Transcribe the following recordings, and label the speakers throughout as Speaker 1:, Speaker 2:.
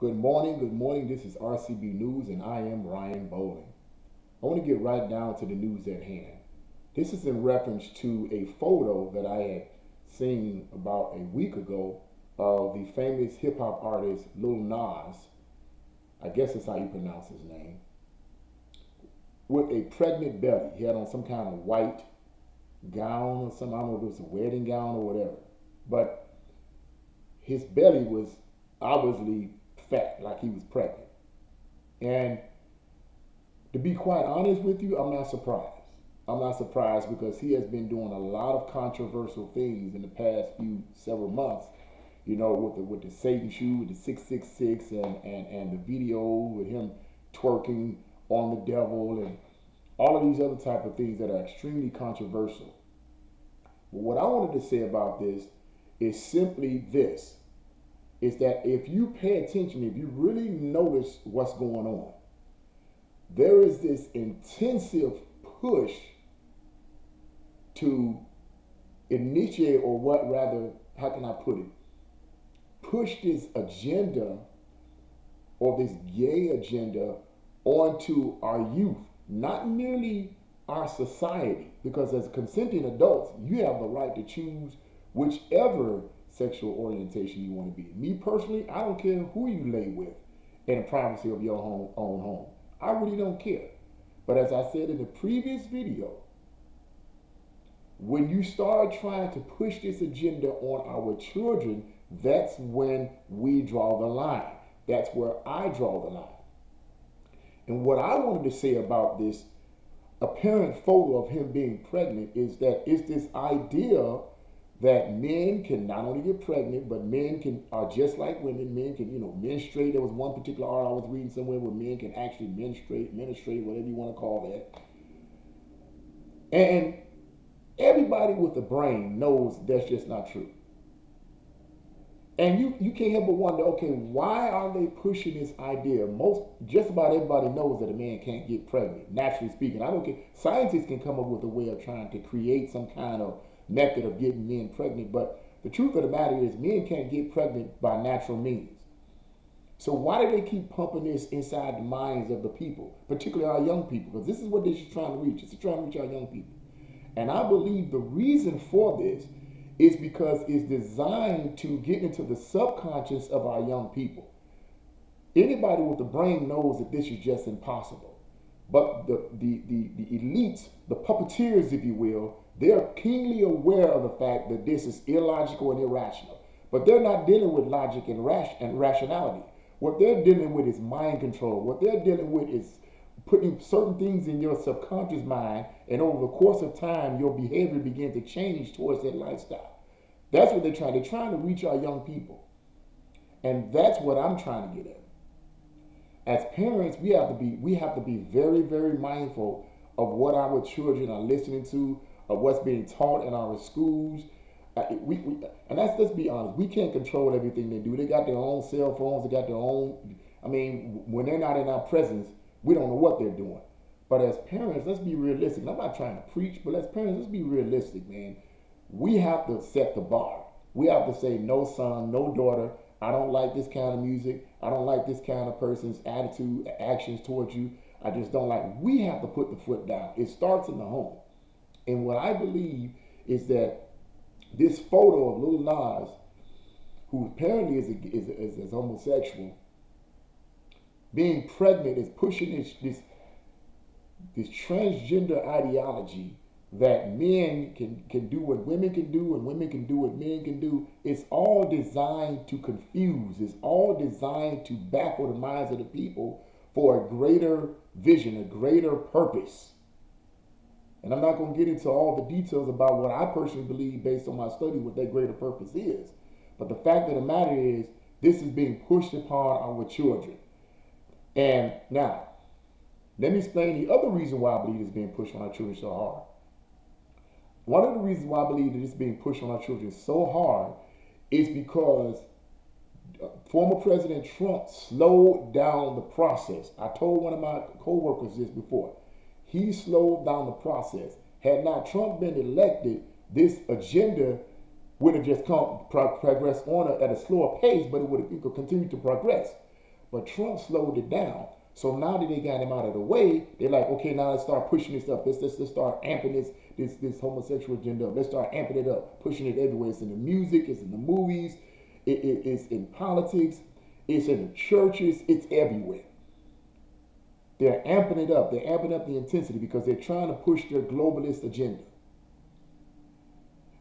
Speaker 1: Good morning, good morning. This is RCB News and I am Ryan Bowling. I want to get right down to the news at hand. This is in reference to a photo that I had seen about a week ago of the famous hip hop artist Lil Nas, I guess that's how you pronounce his name, with a pregnant belly. He had on some kind of white gown or something. I don't know if it was a wedding gown or whatever. But his belly was obviously fat, like he was pregnant. And to be quite honest with you, I'm not surprised. I'm not surprised because he has been doing a lot of controversial things in the past few several months. You know, with the Satan shoe, with the 666, and the video with him twerking on the devil, and all of these other type of things that are extremely controversial. But what I wanted to say about this is simply this: is that if you pay attention, if you really notice what's going on, there is this intensive push to initiate, or what rather, how can I put it? Push this agenda, or this gay agenda, onto our youth, not merely our society, because as consenting adults, you have the right to choose whichever sexual orientation you want to be. Me personally, I don't care who you lay with in the privacy of your own home. I really don't care. But as I said in the previous video, when you start trying to push this agenda on our children, that's when we draw the line. That's where I draw the line. And what I wanted to say about this apparent photo of him being pregnant is that it's this idea that men can not only get pregnant, but men are just like women. Men can, menstruate. There was one particular article I was reading somewhere where men can actually menstruate, whatever you want to call that. And everybody with a brain knows that's just not true. And you can't help but wonder, okay, why are they pushing this idea? Just about everybody knows that a man can't get pregnant, naturally speaking. I don't care. Scientists can come up with a way of trying to create some kind of method of getting men pregnant, but the truth of the matter is men can't get pregnant by natural means. So why do they keep pumping this inside the minds of the people, particularly our young people? Because this is what they're trying to reach. It's trying to reach our young people. And I believe the reason for this is because it's designed to get into the subconscious of our young people. Anybody with a brain knows that this is just impossible. But the elites, the puppeteers, if you will, they're keenly aware of the fact that this is illogical and irrational. But they're not dealing with logic and rationality. What they're dealing with is mind control. What they're dealing with is putting certain things in your subconscious mind, and over the course of time, your behavior begins to change towards that lifestyle. That's what they're trying. They're trying to reach our young people. And that's what I'm trying to get at. As parents, we have to be very, very mindful of what our children are listening to, of what's being taught in our schools. And let's be honest, we can't control everything they do. They got their own cell phones, they got their own, when they're not in our presence, we don't know what they're doing. But as parents, let's be realistic. I'm not trying to preach, but as parents, let's be realistic, man. We have to set the bar. We have to say, no son, no daughter, I don't like this kind of music. I don't like this kind of person's attitude, actions towards you. I just don't like. We have to put the foot down. It starts in the home. And what I believe is that this photo of Lil Nas, who apparently is homosexual, being pregnant, is pushing this transgender ideology that men can do what women can do and women can do what men can do. It's all designed to confuse. It's all designed to baffle the minds of the people for a greater vision, a greater purpose. And I'm not going to get into all the details about what I personally believe based on my study what that greater purpose is. But the fact of the matter is, this is being pushed upon our children. And now, let me explain the other reason why I believe it's being pushed on our children so hard. One of the reasons why I believe that it's being pushed on our children so hard is because former President Trump slowed down the process. I told one of my co-workers this before. He slowed down the process. Had not Trump been elected, this agenda would have just progressed on at a slower pace, but it would have continued to progress. But Trump slowed it down. So now that they got him out of the way, they're like, okay, now let's start pushing this up. Let's start amping this homosexual agenda up. Let's start amping it up, pushing it everywhere. It's in the music, it's in the movies, it's in politics, it's in the churches, it's everywhere. They're amping it up. They're amping up the intensity because they're trying to push their globalist agenda.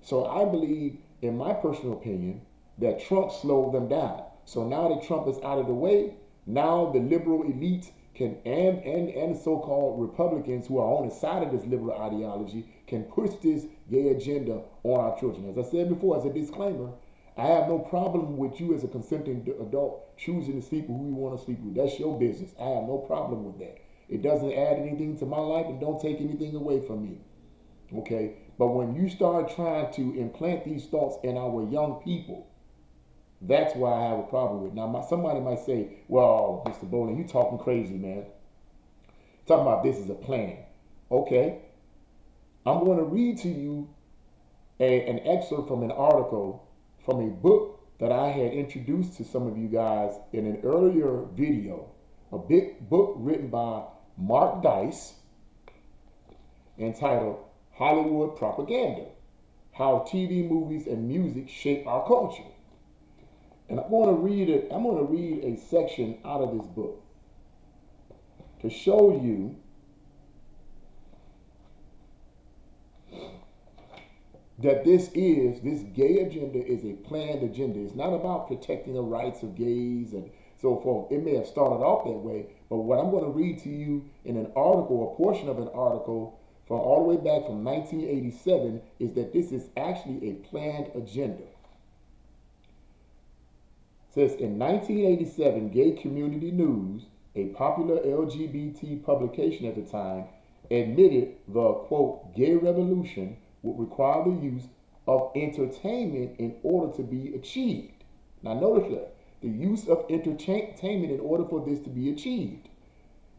Speaker 1: So I believe, in my personal opinion, that Trump slowed them down. So now that Trump is out of the way, now the liberal elite can and so-called Republicans who are on the side of this liberal ideology can push this gay agenda on our children. As I said before, as a disclaimer, I have no problem with you as a consenting adult choosing to sleep with who you want to sleep with. That's your business. I have no problem with that. It doesn't add anything to my life and don't take anything away from me. Okay? But when you start trying to implant these thoughts in our young people, that's why I have a problem with it. Now, somebody might say, well, Mr. Bowling, you talking crazy, man. Talking about this as a plan. Okay. I'm going to read to you an excerpt from an article from a book that I had introduced to some of you guys in an earlier video. A big book written by Mark Dice entitled Hollywood Propaganda: How TV, Movies, and Music Shape Our Culture. And I'm going to read it. I'm going to read a section out of this book to show you that this gay agenda is a planned agenda. It's not about protecting the rights of gays and so forth. It may have started off that way, but what I'm going to read to you in an article, a portion of an article from all the way back from 1987, is that this is actually a planned agenda. It says, in 1987, Gay Community News, a popular LGBT publication at the time, admitted the, quote, gay revolution would require the use of entertainment in order to be achieved. Now notice that, the use of entertainment in order for this to be achieved.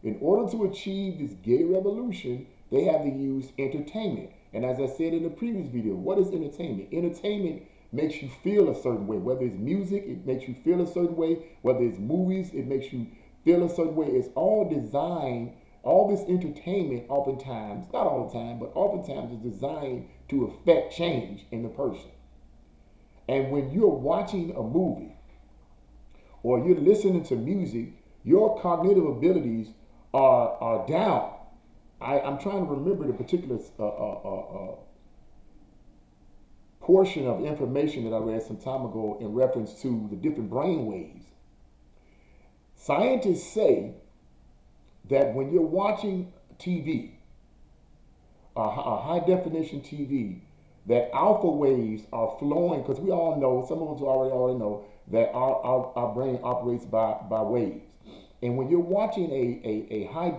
Speaker 1: In order to achieve this gay revolution, they have to use entertainment. And as I said in the previous video, what is entertainment? Entertainment makes you feel a certain way. Whether it's music, it makes you feel a certain way. Whether it's movies, it makes you feel a certain way. It's all designed, all this entertainment oftentimes, not all the time, but oftentimes is designed to affect change in the person. And when you're watching a movie or you're listening to music, your cognitive abilities are down. I'm trying to remember the particular portion of information that I read some time ago in reference to the different brain waves. Scientists say that when you're watching TV, a high definition TV, that alpha waves are flowing, because we all know, some of us already know, that our brain operates by waves. And when you're watching a high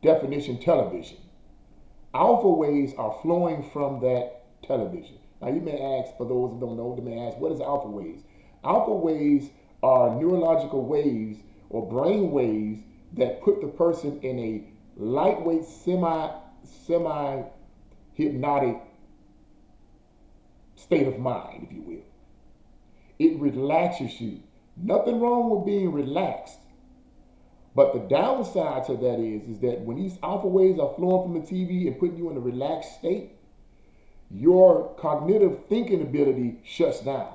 Speaker 1: definition television, alpha waves are flowing from that television. Now you may ask, for those who don't know, they may ask, what is alpha waves? Alpha waves are neurological waves or brain waves that put the person in a lightweight, semi-hypnotic state of mind, if you will. It relaxes you. Nothing wrong with being relaxed. But the downside to that is that when these alpha waves are flowing from the TV and putting you in a relaxed state, your cognitive thinking ability shuts down.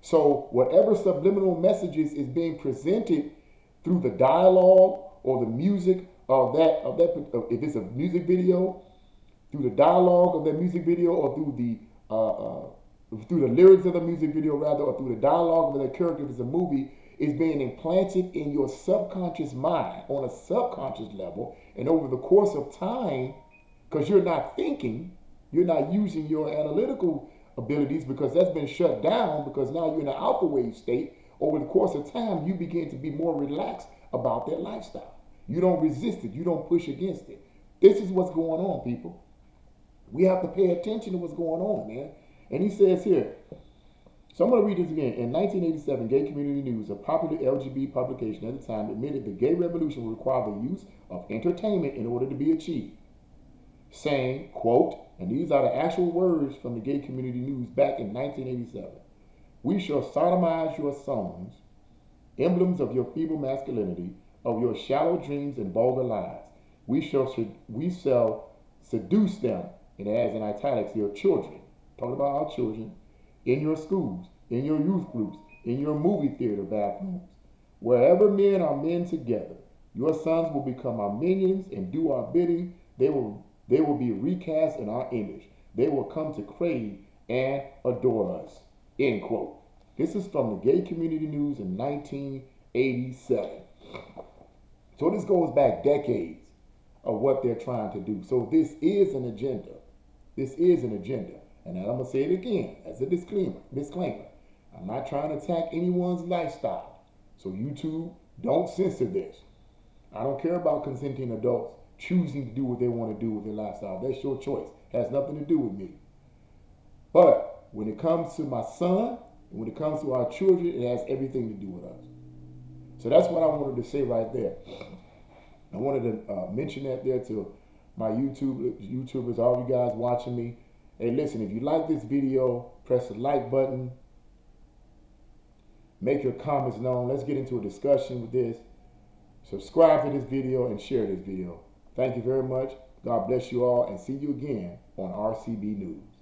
Speaker 1: So whatever subliminal messages is being presented through the dialogue or the music of that, if it's a music video, through the dialogue of that music video, or through the lyrics of the music video, rather, or through the dialogue of that character if it's a movie, is being implanted in your subconscious mind on a subconscious level. And over the course of time, because you're not thinking, you're not using your analytical abilities, because that's been shut down, because now you're in an alpha wave state. Over the course of time, you begin to be more relaxed about that lifestyle. You don't resist it. You don't push against it. This is what's going on, people. We have to pay attention to what's going on, man. And he says here, so I'm going to read this again. In 1987, Gay Community News, a popular LGBT publication at the time, admitted the gay revolution would require the use of entertainment in order to be achieved, saying, quote, and these are the actual words from the Gay Community News back in 1987, We shall sodomize your sons, emblems of your feeble masculinity, of your shallow dreams and vulgar lies. We shall seduce them, and as in italics, your children. Talking about our children, in your schools, in your youth groups, in your movie theater bathrooms. Wherever men are men together, your sons will become our minions and do our bidding. They will be recast in our image. They will come to crave and adore us. End quote. This is from the Gay Community News in 1987. So this goes back decades of what they're trying to do. So this is an agenda. This is an agenda. And I'm going to say it again as a disclaimer. I'm not trying to attack anyone's lifestyle. So YouTube, don't censor this. I don't care about consenting adults choosing to do what they want to do with their lifestyle. That's your choice. It has nothing to do with me. But when it comes to my son, when it comes to our children, it has everything to do with us. So that's what I wanted to say right there. I wanted to mention that there to my YouTubers, all you guys watching me. Hey, listen, if you like this video, press the like button. Make your comments known. Let's get into a discussion with this. Subscribe to this video and share this video. Thank you very much. God bless you all, and see you again on RCB News.